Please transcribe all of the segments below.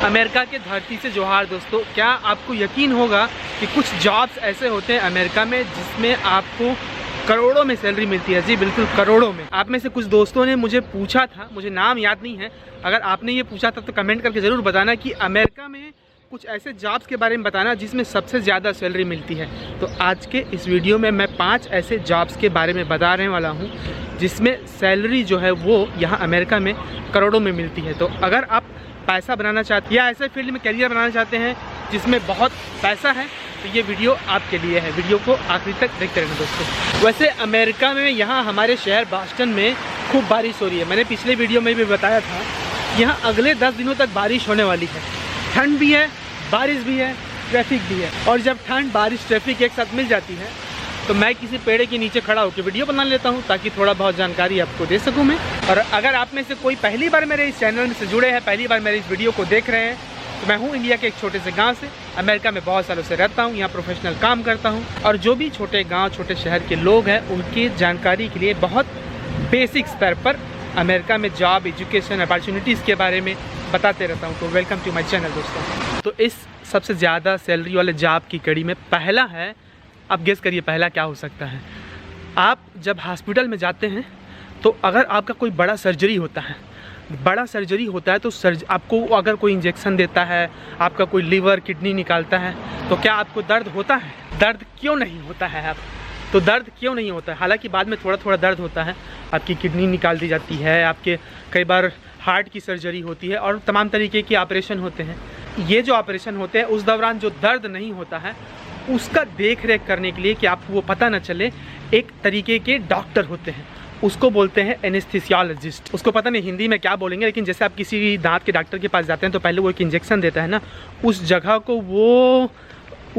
America के धरती से जोहार दोस्तों। क्या आपको यकीन होगा कि कुछ जॉब्स ऐसे होते हैं अमेरिका में जिसमें आपको करोड़ों में सैलरी मिलती है। जी बिल्कुल करोड़ों में। आप में से कुछ दोस्तों ने मुझे पूछा था, मुझे नाम याद नहीं है, अगर आपने ये पूछा था तो कमेंट करके ज़रूर बताना कि अमेरिका में कुछ ऐसे जॉब्स के बारे में बताना जिसमें सबसे ज़्यादा सैलरी मिलती है। तो आज के इस वीडियो में मैं 5 ऐसे जॉब्स के बारे में बताने वाला हूँ जिसमें सैलरी जो है वो यहाँ अमेरिका में करोड़ों में मिलती है। तो अगर आप पैसा बनाना चाहते हैं या ऐसे फील्ड में करियर बनाना चाहते हैं जिसमें बहुत पैसा है तो ये वीडियो आपके लिए है। वीडियो को आखिरी तक देखते रहना दोस्तों। वैसे अमेरिका में यहाँ हमारे शहर बॉस्टन में खूब बारिश हो रही है। मैंने पिछले वीडियो में भी बताया था यहाँ अगले 10 दिनों तक बारिश होने वाली है। ठंड भी है, बारिश भी है, ट्रैफिक भी है। और जब ठंड बारिश ट्रैफिक एक साथ मिल जाती है तो मैं किसी पेड़ के नीचे खड़ा होकर वीडियो बना लेता हूं ताकि थोड़ा बहुत जानकारी आपको दे सकूं मैं। और अगर आप में से कोई पहली बार मेरे इस चैनल में से जुड़े हैं, पहली बार मेरे इस वीडियो को देख रहे हैं, तो मैं हूं इंडिया के एक छोटे से गांव से। अमेरिका में बहुत सालों से रहता हूं, यहाँ प्रोफेशनल काम करता हूं और जो भी छोटे गाँव छोटे शहर के लोग हैं उनकी जानकारी के लिए बहुत बेसिक स्तर पर अमेरिका में जॉब, एजुकेशन, अपॉर्चुनिटीज़ के बारे में बताते रहता हूँ। तो वेलकम टू माई चैनल दोस्तों। तो इस सबसे ज़्यादा सैलरी वाले जॉब की कड़ी में पहला है, आप गेस करिए पहला क्या हो सकता है। आप जब हॉस्पिटल में जाते हैं तो अगर आपका कोई बड़ा सर्जरी होता है तो आपको अगर कोई इंजेक्शन देता है, आपका कोई लीवर किडनी निकालता है तो क्या आपको दर्द होता है? दर्द क्यों नहीं होता है? आप तो दर्द क्यों नहीं होता है? हालांकि बाद में थोड़ा थोड़ा दर्द होता है। आपकी किडनी निकाल दी जाती है, आपके कई बार हार्ट की सर्जरी होती है और तमाम तरीके के ऑपरेशन होते हैं। ये जो ऑपरेशन होते हैं उस दौरान जो दर्द नहीं होता है उसका देख रेख करने के लिए कि आपको वो पता न चले, एक तरीके के डॉक्टर होते हैं, उसको बोलते हैं एनेस्थीसियोलॉजिस्ट। उसको पता नहीं हिंदी में क्या बोलेंगे, लेकिन जैसे आप किसी दांत के डॉक्टर के पास जाते हैं तो पहले वो एक इंजेक्शन देता है ना, उस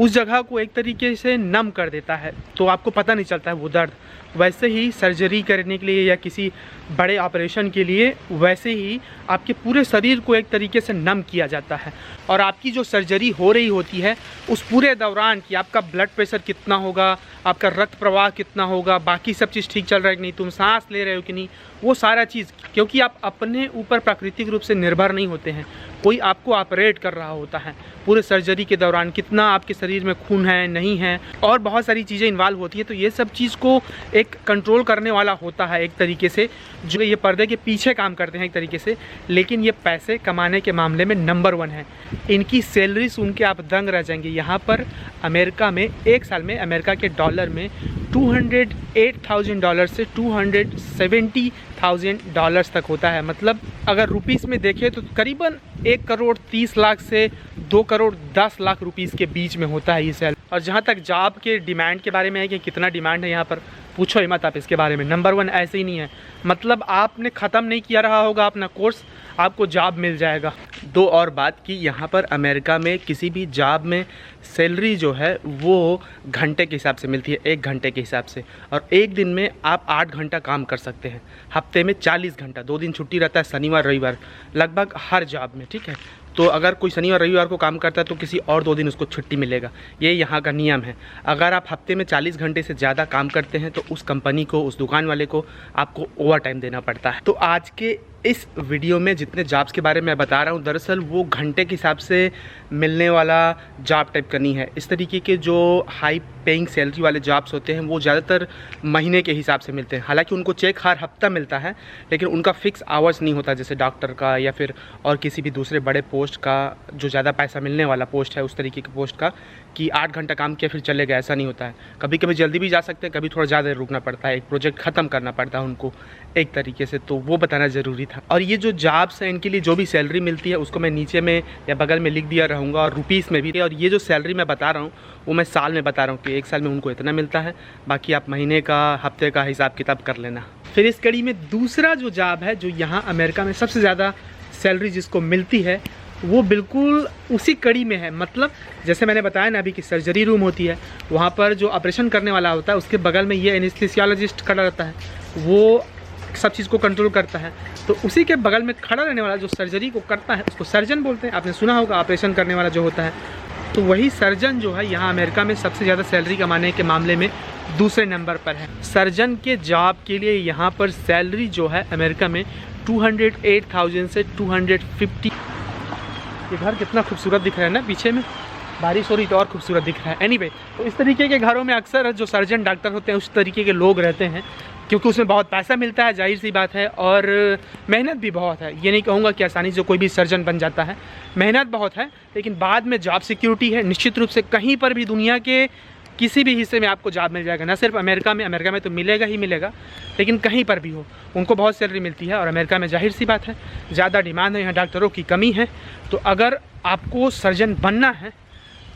जगह को एक तरीके से नम कर देता है तो आपको पता नहीं चलता है वो दर्द। वैसे ही सर्जरी करने के लिए या किसी बड़े ऑपरेशन के लिए वैसे ही आपके पूरे शरीर को एक तरीके से नम किया जाता है और आपकी जो सर्जरी हो रही होती है उस पूरे दौरान कि आपका ब्लड प्रेशर कितना होगा, आपका रक्त प्रवाह कितना होगा, बाकी सब चीज़ ठीक चल रहा है कि नहीं, तुम सांस ले रहे हो कि नहीं, वो सारा चीज़, क्योंकि आप अपने ऊपर प्राकृतिक रूप से निर्भर नहीं होते हैं, कोई आपको ऑपरेट कर रहा होता है। पूरे सर्जरी के दौरान कितना आपके शरीर में खून है नहीं है और बहुत सारी चीज़ें इन्वॉल्व होती है। तो ये सब चीज़ को एक कंट्रोल करने वाला होता है एक तरीके से, जो ये पर्दे के पीछे काम करते हैं एक तरीके से, लेकिन ये पैसे कमाने के मामले में नंबर 1 है। इनकी सैलरी सुन के आप दंग रह जाएंगे। यहाँ पर अमेरिका में एक साल में अमेरिका के डॉलर में $208,000 से $270,000 तक होता है। मतलब अगर रुपीस में देखें तो करीबन 1,30,00,000 से 2,10,00,000 रुपीस के बीच में होता है ये सैलरी। और जहाँ तक जॉब के डिमांड के बारे में है कि कितना डिमांड है यहाँ पर, पूछो ही मत आप इसके बारे में। नंबर 1 ऐसे ही नहीं है, मतलब आपने ख़त्म नहीं किया रहा होगा अपना कोर्स, आपको जॉब मिल जाएगा। दो और बात कि यहाँ पर अमेरिका में किसी भी जॉब में सैलरी जो है वो घंटे के हिसाब से मिलती है, 1 घंटे के हिसाब से। और एक दिन में आप 8 घंटा काम कर सकते हैं, हफ्ते में 40 घंटा, 2 दिन छुट्टी रहता है, शनिवार रविवार, लगभग हर जॉब में, ठीक है। तो अगर कोई शनिवार रविवार को काम करता है तो किसी और 2 दिन उसको छुट्टी मिलेगा, ये यहाँ का नियम है। अगर आप हफ्ते में 40 घंटे से ज़्यादा काम करते हैं तो उस कंपनी को, उस दुकान वाले को आपको ओवर टाइम देना पड़ता है। तो आज के इस वीडियो में जितने जॉब्स के बारे में मैं बता रहा हूँ दरअसल वो घंटे के हिसाब से मिलने वाला जॉब टाइप करनी है। इस तरीके के जो हाई पेइंग सैलरी वाले जॉब्स होते हैं वो ज़्यादातर महीने के हिसाब से मिलते हैं। हालांकि उनको चेक हर हफ्ता मिलता है लेकिन उनका फिक्स आवर्स नहीं होता, जैसे डॉक्टर का या फिर और किसी भी दूसरे बड़े पोस्ट का जो ज़्यादा पैसा मिलने वाला पोस्ट है, उस तरीके के पोस्ट का कि 8 घंटा काम किया फिर चले गए, ऐसा नहीं होता है। कभी कभी जल्दी भी जा सकते हैं, कभी थोड़ा ज़्यादा रुकना पड़ता है, एक प्रोजेक्ट ख़त्म करना पड़ता है उनको एक तरीके से, तो वो बताना ज़रूरी था। और ये जो जॉब्स हैं इनके लिए जो भी सैलरी मिलती है उसको मैं नीचे में या बगल में लिख दिया रहूँगा और रुपीस में भी। और ये जो सैलरी मैं बता रहा हूँ वो मैं साल में बता रहा हूँ कि एक साल में उनको इतना मिलता है, बाकी आप महीने का, हफ्ते का हिसाब किताब कर लेना। फिर इस कड़ी में दूसरा जो जॉब है जो यहाँ अमेरिका में सबसे ज़्यादा सैलरी जिसको मिलती है वो बिल्कुल उसी कड़ी में है। मतलब जैसे मैंने बताया ना अभी कि सर्जरी रूम होती है, वहाँ पर जो ऑपरेशन करने वाला होता है उसके बगल में ये एनेस्थीसियोलॉजिस्ट खड़ा रहता है, वो सब चीज़ को कंट्रोल करता है। तो उसी के बगल में खड़ा रहने वाला जो सर्जरी को करता है उसको सर्जन बोलते हैं। आपने सुना होगा ऑपरेशन करने वाला जो होता है, तो वही सर्जन जो है यहाँ अमेरिका में सबसे ज़्यादा सैलरी कमाने के मामले में दूसरे नंबर पर है। सर्जन के जॉब के लिए यहाँ पर सैलरी जो है अमेरिका में 208,000 से ये घर कितना खूबसूरत दिख रहा है ना, पीछे में बारिश हो रही तो और खूबसूरत दिख रहा है। एनीवे, तो इस तरीके के घरों में अक्सर जो सर्जन डॉक्टर होते हैं उस तरीके के लोग रहते हैं, क्योंकि उसमें बहुत पैसा मिलता है, जाहिर सी बात है, और मेहनत भी बहुत है। ये नहीं कहूँगा कि आसानी से कोई भी सर्जन बन जाता है, मेहनत बहुत है, लेकिन बाद में जॉब सिक्योरिटी है। निश्चित रूप से कहीं पर भी दुनिया के किसी भी हिस्से में आपको जॉब मिल जाएगा, ना सिर्फ अमेरिका में तो मिलेगा ही मिलेगा, लेकिन कहीं पर भी हो उनको बहुत सैलरी मिलती है। और अमेरिका में जाहिर सी बात है ज़्यादा डिमांड है, यहाँ डॉक्टरों की कमी है। तो अगर आपको सर्जन बनना है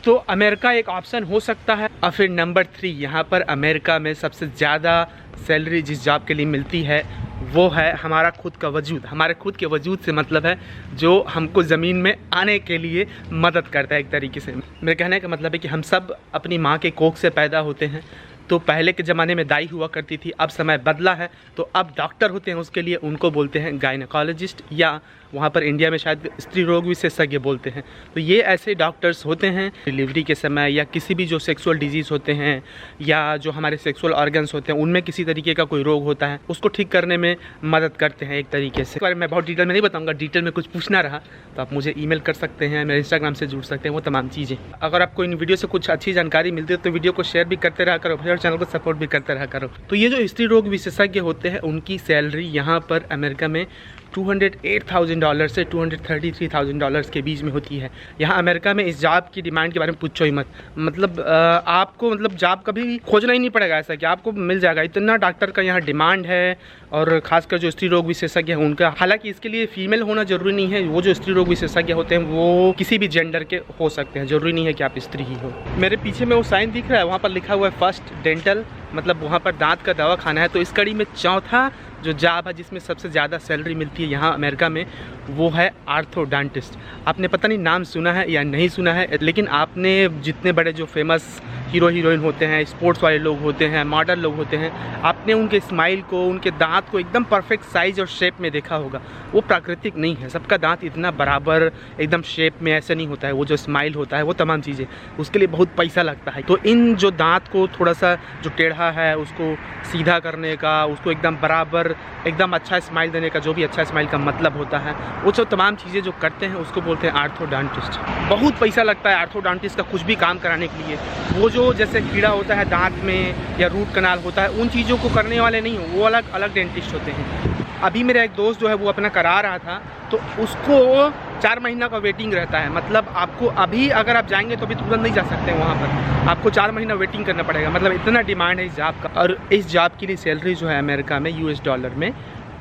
तो अमेरिका एक ऑप्शन हो सकता है। और फिर नंबर 3, यहाँ पर अमेरिका में सबसे ज़्यादा सैलरी जिस जॉब के लिए मिलती है वो है हमारा खुद का वजूद। हमारे खुद के वजूद से मतलब है जो हमको ज़मीन में आने के लिए मदद करता है एक तरीके से। मेरे कहने का मतलब है कि हम सब अपनी माँ के कोख से पैदा होते हैं। तो पहले के ज़माने में दाई हुआ करती थी, अब समय बदला है, तो अब डॉक्टर होते हैं उसके लिए, उनको बोलते हैं गायनेकोलॉजिस्ट, या वहाँ पर इंडिया में शायद स्त्री रोग विशेषज्ञ बोलते हैं। तो ये ऐसे डॉक्टर्स होते हैं डिलीवरी के समय या किसी भी जो सेक्सुअल डिजीज़ होते हैं या जो हमारे सेक्सुअल ऑर्गन्स होते हैं उनमें किसी तरीके का कोई रोग होता है उसको ठीक करने में मदद करते हैं एक तरीके से। इस बारे में मैं बहुत डिटेल में नहीं बताऊँगा, डिटेल में कुछ पूछना रहा तो आप मुझे ईमेल कर सकते हैं, मेरे इंस्टाग्राम से जुड़ सकते हैं, वो तमाम चीज़ें। अगर आपको इन वीडियो से कुछ अच्छी जानकारी मिलती है तो वीडियो को शेयर भी करते रहा करो और चैनल को सपोर्ट भी करते रहा करो। तो ये जो स्त्री रोग विशेषज्ञ होते हैं उनकी सैलरी यहाँ पर अमेरिका में $208,000 से $233,000 के बीच में होती है। यहाँ अमेरिका में इस जॉब की डिमांड के बारे में पूछो ही मत, मतलब आपको जॉब कभी खोजना ही नहीं पड़ेगा, ऐसा कि आपको मिल जाएगा। इतना डॉक्टर का यहाँ डिमांड है, और ख़ासकर जो स्त्री रोग विशेषज्ञ हैं उनका। हालांकि इसके लिए फीमेल होना ज़रूरी नहीं है, वो जो स्त्री रोग विशेषज्ञ होते हैं वो किसी भी जेंडर के हो सकते हैं, ज़रूरी नहीं है कि आप स्त्री ही हो। मेरे पीछे में वो साइन दिख रहा है, वहाँ पर लिखा हुआ है फर्स्ट डेंटल, मतलब वहाँ पर दांत का दवा खाना है। तो इस कड़ी में चौथा जो जॉब है जिसमें सबसे ज़्यादा सैलरी मिलती है यहाँ अमेरिका में वो है आर्थोडोंटिस्ट। आपने पता नहीं नाम सुना है या नहीं सुना है, लेकिन आपने जितने बड़े जो फेमस हीरो हीरोइन होते हैं, स्पोर्ट्स वाले लोग होते हैं, मॉडल लोग होते हैं, आपने उनके स्माइल को, उनके दांत को एकदम परफेक्ट साइज और शेप में देखा होगा। वो प्राकृतिक नहीं है, सबका दांत इतना बराबर एकदम शेप में ऐसे नहीं होता है। वो जो स्माइल होता है वो तमाम चीज़ें, उसके लिए बहुत पैसा लगता है। तो इन जो दांत को थोड़ा सा जो टेढ़ा है उसको सीधा करने का, उसको एकदम बराबर एकदम अच्छा स्माइल देने का, जो भी अच्छा स्माइल का मतलब होता है, वो सब तमाम चीज़ें जो करते हैं उसको बोलते हैं आर्थोडोंटिस्ट। बहुत पैसा लगता है आर्थोडोंटिस्ट का कुछ भी काम कराने के लिए। वो जो जैसे कीड़ा होता है दांत में या रूट कनाल होता है, उन चीज़ों को करने वाले नहीं हो, वो अलग अलग डेंटिस्ट होते हैं। अभी मेरा एक दोस्त जो है वो अपना करा रहा था, तो उसको 4 महीना का वेटिंग रहता है। मतलब आपको अभी अगर आप जाएंगे तो अभी तुरंत नहीं जा सकते हैं वहाँ पर, आपको 4 महीना वेटिंग करना पड़ेगा। मतलब इतना डिमांड है इस जॉब का। और इस जॉब के लिए सैलरी जो है अमेरिका में US डॉलर में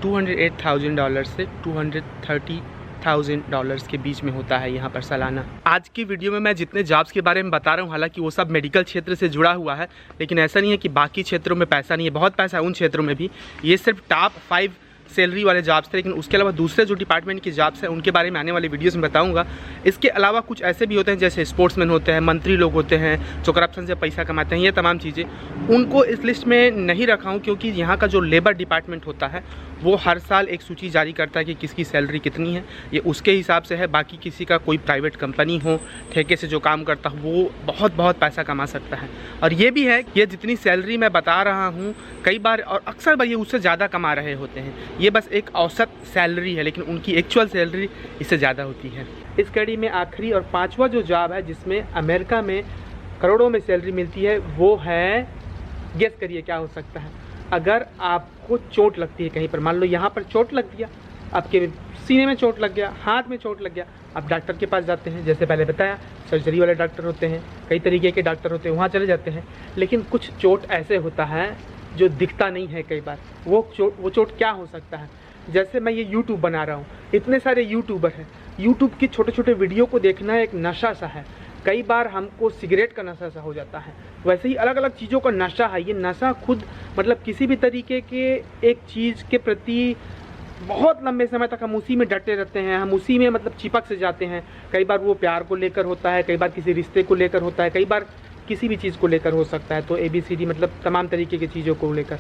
$208,000 से $230,000 के बीच में होता है यहाँ पर सालाना। आज की वीडियो में मैं जितने जॉब्स के बारे में बता रहा हूँ, हालांकि वो सब मेडिकल क्षेत्र से जुड़ा हुआ है, लेकिन ऐसा नहीं है कि बाकी क्षेत्रों में पैसा नहीं है, बहुत पैसा है उन क्षेत्रों में भी। ये सिर्फ टॉप 5 सैलरी वाले जॉब्स थे, लेकिन उसके अलावा दूसरे जो डिपार्टमेंट की जॉब्स हैं उनके बारे में आने वाली वीडियोस में बताऊंगा। इसके अलावा कुछ ऐसे भी होते हैं जैसे स्पोर्ट्समैन होते हैं, मंत्री लोग होते हैं जो करप्शन से पैसा कमाते हैं, ये तमाम चीज़ें। उनको इस लिस्ट में नहीं रखा हूँ क्योंकि यहाँ का जो लेबर डिपार्टमेंट होता है वो हर साल एक सूची जारी करता है कि किसकी सैलरी कितनी है, ये उसके हिसाब से है। बाकी किसी का कोई प्राइवेट कंपनी हो, ठेके से जो काम करता हो, वो बहुत पैसा कमा सकता है। और ये भी है कि ये जितनी सैलरी मैं बता रहा हूँ कई बार और अक्सर बार ये उससे ज़्यादा कमा रहे होते हैं। ये बस एक औसत सैलरी है, लेकिन उनकी एक्चुअल सैलरी इससे ज़्यादा होती है। इस कड़ी में आखिरी और 5वां जो जॉब है जिसमें अमेरिका में करोड़ों में सैलरी मिलती है वो है, गेस करिए क्या हो सकता है। अगर आपको चोट लगती है कहीं पर, मान लो यहाँ पर चोट लग गया, आपके सीने में चोट लग गया, हाथ में चोट लग गया, आप डॉक्टर के पास जाते हैं। जैसे पहले बताया सर्जरी वाले डॉक्टर होते हैं, कई तरीके के डॉक्टर होते हैं, वहाँ चले जाते हैं। लेकिन कुछ चोट ऐसे होता है जो दिखता नहीं है कई बार। वो चोट क्या हो सकता है? जैसे मैं ये यूट्यूब बना रहा हूँ, इतने सारे यूट्यूबर हैं, यूट्यूब की छोटे छोटे वीडियो को देखना एक नशा सा है। कई बार हमको सिगरेट का नशा सा हो जाता है, वैसे ही अलग अलग चीज़ों का नशा है। ये नशा खुद मतलब किसी भी तरीके के एक चीज़ के प्रति बहुत लंबे समय तक हम उसी में डटे रहते हैं, हम उसी में मतलब चिपक से जाते हैं। कई बार वो प्यार को लेकर होता है, कई बार किसी रिश्ते को लेकर होता है, कई बार किसी भी चीज़ को लेकर हो सकता है। तो ABCD मतलब तमाम तरीके की चीज़ों को लेकर,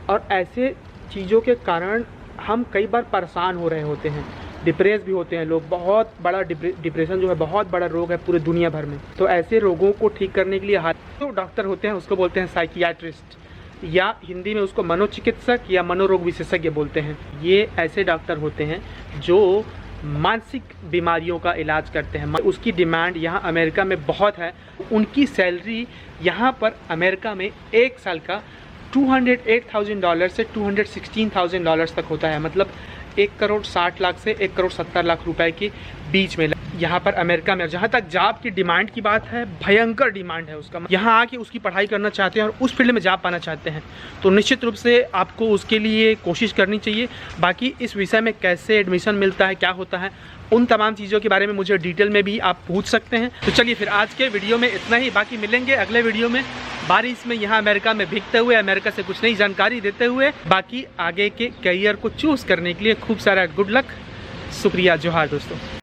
और ऐसे चीज़ों के कारण हम कई बार परेशान हो रहे होते हैं, डिप्रेस भी होते हैं लोग। बहुत बड़ा डिप्रेशन जो है बहुत बड़ा रोग है पूरे दुनिया भर में। तो ऐसे रोगों को ठीक करने के लिए जो डॉक्टर होते हैं उसको बोलते हैं साइकियाट्रिस्ट, या हिंदी में उसको मनोचिकित्सक या मनोरोग विशेषज्ञ बोलते हैं। ये ऐसे डॉक्टर होते हैं जो मानसिक बीमारियों का इलाज करते हैं। उसकी डिमांड यहाँ अमेरिका में बहुत है। उनकी सैलरी यहाँ पर अमेरिका में एक साल का $208,000 से $216,000 तक होता है, मतलब 1,60,00,000 से 1,70,00,000 रुपए के बीच में यहाँ पर अमेरिका में। जहाँ तक जॉब की डिमांड की बात है, भयंकर डिमांड है उसका। यहाँ आके उसकी पढ़ाई करना चाहते हैं और उस फील्ड में जॉब पाना चाहते हैं तो निश्चित रूप से आपको उसके लिए कोशिश करनी चाहिए। बाकी इस विषय में कैसे एडमिशन मिलता है, क्या होता है, उन तमाम चीज़ों के बारे में मुझे डिटेल में भी आप पूछ सकते हैं। तो चलिए फिर आज के वीडियो में इतना ही। बाकी मिलेंगे अगले वीडियो में बारिश में यहाँ अमेरिका में भीगते हुए, अमेरिका से कुछ नई जानकारी देते हुए। बाकी आगे के करियर को चूज़ करने के लिए खूब सारा गुड लक। शुक्रिया, जोहार दोस्तों।